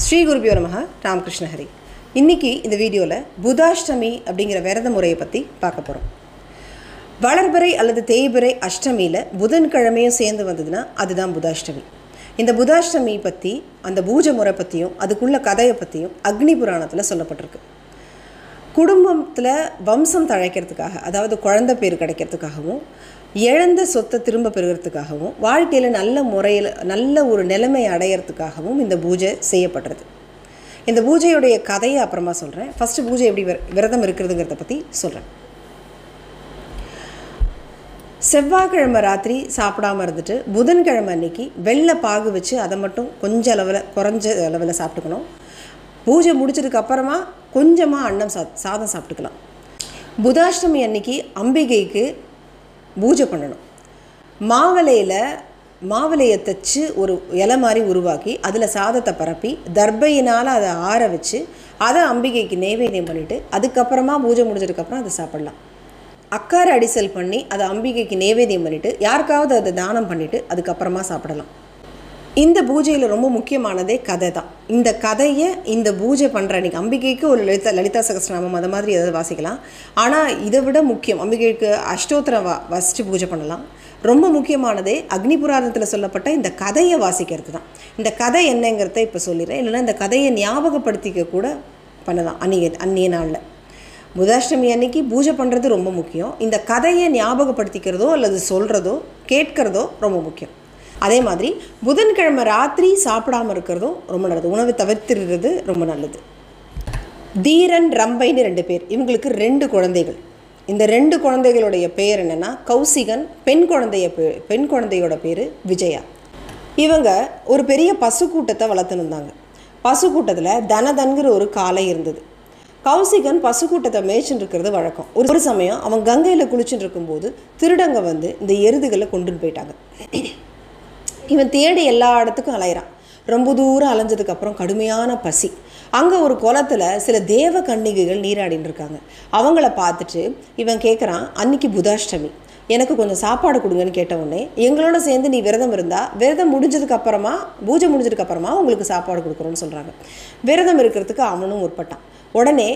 ஸ்ரீ குருபியோ நமஹ. ராமகிருஷ்ண ஹரி. இன்றைக்கி இந்த வீடியோவில் புதாஷ்டமி அப்படிங்கிற விரத முறையை பற்றி பார்க்க போகிறோம். வளர்பிறை அல்லது தேய்பிறை அஷ்டமியில் புதன்கிழமையும் சேர்ந்து வந்ததுன்னா அதுதான் புதாஷ்டமி. இந்த புதாஷ்டமி பற்றி, அந்த பூஜை முறை பற்றியும் அதுக்குள்ள கதையை பற்றியும் அக்னி புராணத்தில் சொல்லப்பட்டிருக்கு. குடும்பத்தில் வம்சம் தழைக்கிறதுக்காக, அதாவது குழந்தை பேர் கிடைக்கிறதுக்காகவும், இழந்த சொத்தை திரும்ப பெறுகிறதுக்காகவும், வாழ்க்கையில் நல்ல ஒரு நிலைமை அடையிறதுக்காகவும் இந்த பூஜை செய்யப்படுறது. இந்த பூஜையுடைய கதையை அப்புறமா சொல்கிறேன். ஃபஸ்ட்டு பூஜை எப்படி விரதம் இருக்கிறதுங்கிறத பற்றி சொல்கிறேன். செவ்வாய்க்கிழமை ராத்திரி சாப்பிடாமல் இருந்துட்டு புதன்கிழமை அன்னைக்கு வெள்ளை பாகு வச்சு அதை மட்டும் குறைஞ்ச அளவில் சாப்பிட்டுக்கணும். பூஜை முடிச்சதுக்கு அப்புறமா கொஞ்சமாக சாதம் சாப்பிட்டுக்கலாம். புதாஷ்டமி அன்னைக்கு அம்பிகைக்கு பூஜை பண்ணணும். மாவிலையை தைச்சு ஒரு இலை மாதிரி உருவாக்கி அதில் சாதத்தை பரப்பி தர்பையினால் அதை ஆற வச்சு அதை அம்பிகைக்கு நைவேத்தியம் பண்ணிவிட்டு அதுக்கப்புறமா பூஜை முடிஞ்சதுக்கப்புறம் அதை சாப்பிட்லாம். அக்கார அடிசல் பண்ணி அதை அம்பிகைக்கு நைவேத்தியம் பண்ணிவிட்டு யாருக்காவது அதை தானம் பண்ணிவிட்டு அதுக்கப்புறமா சாப்பிடலாம். இந்த பூஜையில் ரொம்ப முக்கியமானதே கதை தான். இந்த கதையை இந்த பூஜை பண்ணுற அன்றைக்கி அம்பிகைக்கு ஒரு லலிதா சகஸ்ரநாமம் அது மாதிரி ஏதாவது வாசிக்கலாம். ஆனால் இதை விட முக்கியம், அம்பிகைக்கு அஷ்டோத்திரம் வசித்து பூஜை பண்ணலாம். ரொம்ப முக்கியமானதே அக்னி புராணத்தில் சொல்லப்பட்ட இந்த கதையை வாசிக்கிறது தான். இந்த கதை என்னங்கிறத இப்போ சொல்லிடுறேன். இல்லைன்னா இந்த கதையை ஞாபகப்படுத்திக்க கூட பண்ணலாம். அன்னிய நாளில் புதாஷ்டமி அன்னைக்கு பூஜை பண்ணுறது ரொம்ப முக்கியம். இந்த கதையை ஞாபகப்படுத்திக்கிறதோ அல்லது சொல்கிறதோ கேட்கிறதோ ரொம்ப முக்கியம். அதே மாதிரி புதன்கிழமை ராத்திரி சாப்பிடாமல் இருக்கிறதும் ரொம்ப நல்லது. உணவை தவிர்த்துறது ரொம்ப நல்லது. தீரன் ரம்பைன்னு 2 பேர். இவங்களுக்கு 2 குழந்தைகள். இந்த 2 குழந்தைகளுடைய பேர் என்னென்னா கௌசிகன், பெண் குழந்தையோட பேர் விஜயா. இவங்க ஒரு பெரிய பசுக்கூட்டத்தை வளர்த்துனுந்தாங்க. பசுக்கூட்டத்தில் தனதன்கிற ஒரு காளை இருந்தது. கௌசிகன் பசுக்கூட்டத்தை மேய்ச்சின்னு இருக்கிறது வழக்கம். ஒரு சமயம் அவன் கங்கையில் குளிச்சுட்டு இருக்கும்போது திருடங்க வந்து இந்த எருதுகளை கொண்டுன்னு போயிட்டாங்க. இவன் தேடி எல்லா இடத்துக்கும் அலையிறான். ரொம்ப தூரம் அலைஞ்சதுக்கப்புறம் கடுமையான பசி. அங்கே ஒரு குளத்தில் சில தேவ கன்னிகைகள் நீராடின்னு இருக்காங்க. அவங்கள பார்த்துட்டு இவன் கேட்குறான், அன்னைக்கு புதாஷ்டமி, எனக்கு கொஞ்சம் சாப்பாடு கொடுங்கன்னு கேட்டவுடனே, எங்களோட சேர்ந்து நீ விரதம் இருந்தால் விரதம் முடிஞ்சதுக்கப்புறமா பூஜை முடிஞ்சதுக்கப்புறமா உங்களுக்கு சாப்பாடு கொடுக்குறோன்னு சொல்கிறாங்க. விரதம் இருக்கிறதுக்கு அவனும் முற்பட்டான். உடனே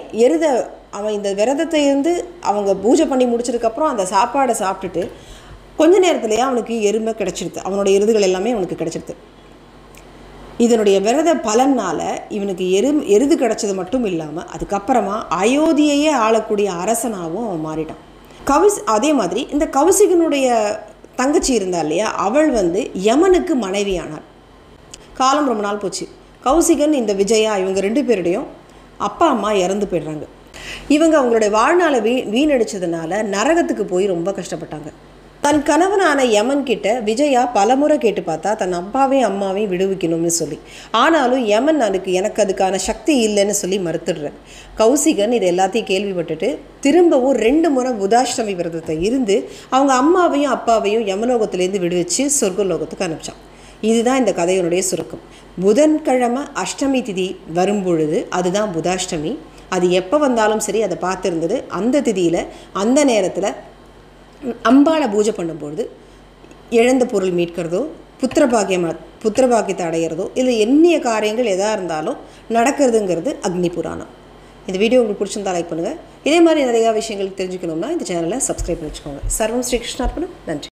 அவன் இந்த விரதத்தை இருந்து அவங்க பூஜை பண்ணி முடிச்சதுக்கப்புறம் அந்த சாப்பாடை சாப்பிட்டுட்டு கொஞ்ச நேரத்துலேயே அவனுக்கு எருமை கிடச்சிடுது. அவனோட எருதுகள் எல்லாமே அவனுக்கு கிடச்சிடுது. இதனுடைய விரத பலனால் இவனுக்கு எருது கிடச்சது மட்டும் இல்லாமல் அதுக்கப்புறமா அயோத்தியையே ஆளக்கூடிய அரசனாகவும் அவன் மாறிட்டான். அதே மாதிரி இந்த கௌசிகனுடைய தங்கச்சி இருந்தா இல்லையா, அவள் வந்து யமனுக்கு மனைவியானாள். காலம் ரொம்ப நாள் போச்சு. கௌசிகன் இந்த விஜயா இவங்க 2 பேருடையும் அப்பா அம்மா இறந்து போயிடுறாங்க. இவங்க அவங்களுடைய வாழ்நாளை வீணடிச்சதுனால நரகத்துக்கு போய் ரொம்ப கஷ்டப்பட்டாங்க. தன் கணவனான யமன் கிட்ட விஜயா பலமுறை கேட்டு பார்த்தா தன் அப்பாவையும் அம்மாவையும் விடுவிக்கணும்னு சொல்லி. ஆனாலும் யமன் எனக்கு அதுக்கான சக்தி இல்லைன்னு சொல்லி மறுத்துடுறார். கௌசிகன் இது எல்லாத்தையும் கேள்விப்பட்டுட்டு திரும்பவும் 2 முறை புதாஷ்டமி விரதத்தை இருந்து அவங்க அம்மாவையும் அப்பாவையும் யமலோகத்திலேருந்து விடுவிச்சு சொர்க்கலோகத்துக்கு அனுப்பிச்சான். இதுதான் இந்த கதையினுடைய சுருக்கம். புதன்கிழமை அஷ்டமி திதி வரும்பொழுது அதுதான் புதாஷ்டமி. அது எப்போ வந்தாலும் சரி அதை பார்த்துருந்தது. அந்த திதியில் அந்த நேரத்தில் அம்பாளை பூஜை பண்ணும்பொழுது இழந்த பொருள் மீட்கிறதோ, புத்திரபாக்கியத்தை அடையிறதோ, இல்லை எண்ணிய காரியங்கள் எதாக இருந்தாலும் நடக்கிறதுங்கிறது அக்னி புராணம். இந்த வீடியோ உங்களுக்கு பிடிச்சிருந்தா லைக் பண்ணுங்கள். இதே மாதிரி நிறையா விஷயங்கள் தெரிஞ்சுக்கணும்னா இந்த சேனலை சப்ஸ்கிரைப் பண்ணி வச்சுக்கோங்க. சர்வம் ஸ்ரீ கிருஷ்ணார்ப்பணம். நன்றி.